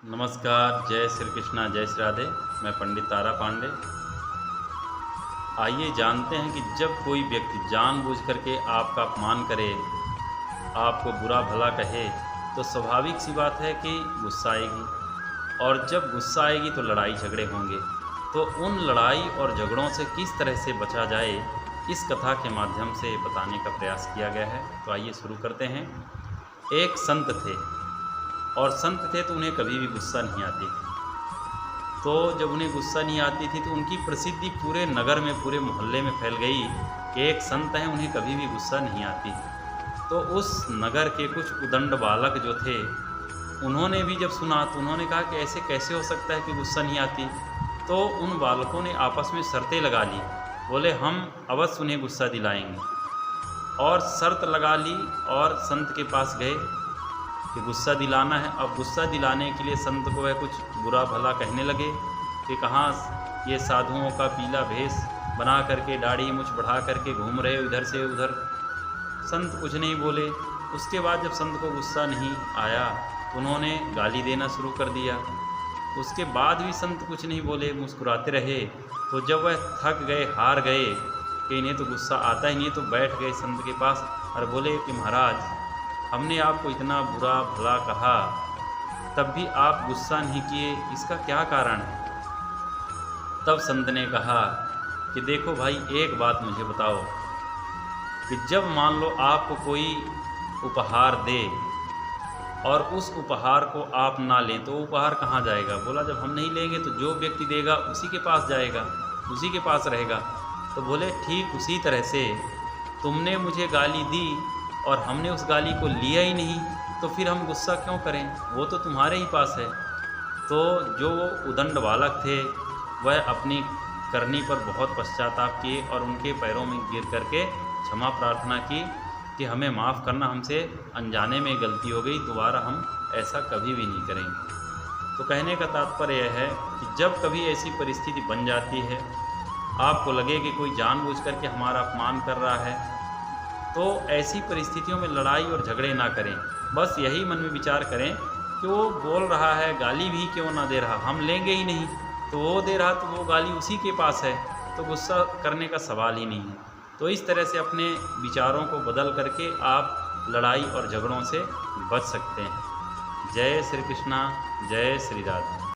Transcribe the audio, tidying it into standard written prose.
नमस्कार, जय श्री कृष्णा, जय श्री राधे। मैं पंडित तारा पांडे। आइए जानते हैं कि जब कोई व्यक्ति जानबूझ करके आपका अपमान करे, आपको बुरा भला कहे, तो स्वाभाविक सी बात है कि गुस्सा आएगी। और जब गुस्सा आएगी तो लड़ाई झगड़े होंगे। तो उन लड़ाई और झगड़ों से किस तरह से बचा जाए, इस कथा के माध्यम से बताने का प्रयास किया गया है। तो आइए शुरू करते हैं। एक संत थे और संत थे तो उन्हें कभी भी गुस्सा नहीं आती थी। तो जब उन्हें गुस्सा नहीं आती थी तो उनकी प्रसिद्धि पूरे नगर में, पूरे मोहल्ले में फैल गई कि एक संत हैं, उन्हें कभी भी गुस्सा नहीं आती। तो उस नगर के कुछ उदंड बालक जो थे, उन्होंने भी जब सुना तो उन्होंने कहा कि ऐसे कैसे हो सकता है कि गुस्सा नहीं आती। तो उन बालकों ने आपस में शर्तें लगा ली। बोले हम अवश्य उन्हें गुस्सा दिलाएंगे। और शर्त लगा ली और संत के पास गए कि गुस्सा दिलाना है। अब गुस्सा दिलाने के लिए संत को वह कुछ बुरा भला कहने लगे कि कहाँ ये साधुओं का पीला भेष बना करके, दाढ़ी मुछ बढ़ा करके घूम रहे हो इधर से उधर। संत कुछ नहीं बोले। उसके बाद जब संत को गुस्सा नहीं आया तो उन्होंने गाली देना शुरू कर दिया। उसके बाद भी संत कुछ नहीं बोले, मुस्कुराते रहे। तो जब वह थक गए, हार गए कि इन्हें तो गुस्सा आता ही नहीं, तो बैठ गए संत के पास और बोले कि महाराज, हमने आपको इतना बुरा भला कहा, तब भी आप गुस्सा नहीं किए, इसका क्या कारण है। तब संत ने कहा कि देखो भाई, एक बात मुझे बताओ कि जब मान लो आपको कोई उपहार दे और उस उपहार को आप ना लें तो उपहार कहाँ जाएगा। बोला जब हम नहीं लेंगे तो जो व्यक्ति देगा उसी के पास जाएगा, उसी के पास रहेगा। तो बोले ठीक उसी तरह से तुमने मुझे गाली दी और हमने उस गाली को लिया ही नहीं, तो फिर हम गुस्सा क्यों करें, वो तो तुम्हारे ही पास है। तो जो वो उदंड बालक थे वह अपनी करनी पर बहुत पश्चाताप किए और उनके पैरों में गिर करके क्षमा प्रार्थना की कि हमें माफ़ करना, हमसे अनजाने में गलती हो गई, दोबारा हम ऐसा कभी भी नहीं करेंगे। तो कहने का तात्पर्य यह है कि जब कभी ऐसी परिस्थिति बन जाती है, आपको लगे कि कोई जानबूझ करके हमारा अपमान कर रहा है, तो ऐसी परिस्थितियों में लड़ाई और झगड़े ना करें। बस यही मन में विचार करें कि वो बोल रहा है, गाली भी क्यों ना दे रहा, हम लेंगे ही नहीं, तो वो दे रहा तो वो गाली उसी के पास है, तो गुस्सा करने का सवाल ही नहीं है। तो इस तरह से अपने विचारों को बदल करके आप लड़ाई और झगड़ों से बच सकते हैं। जय श्री कृष्णा, जय श्री राधे।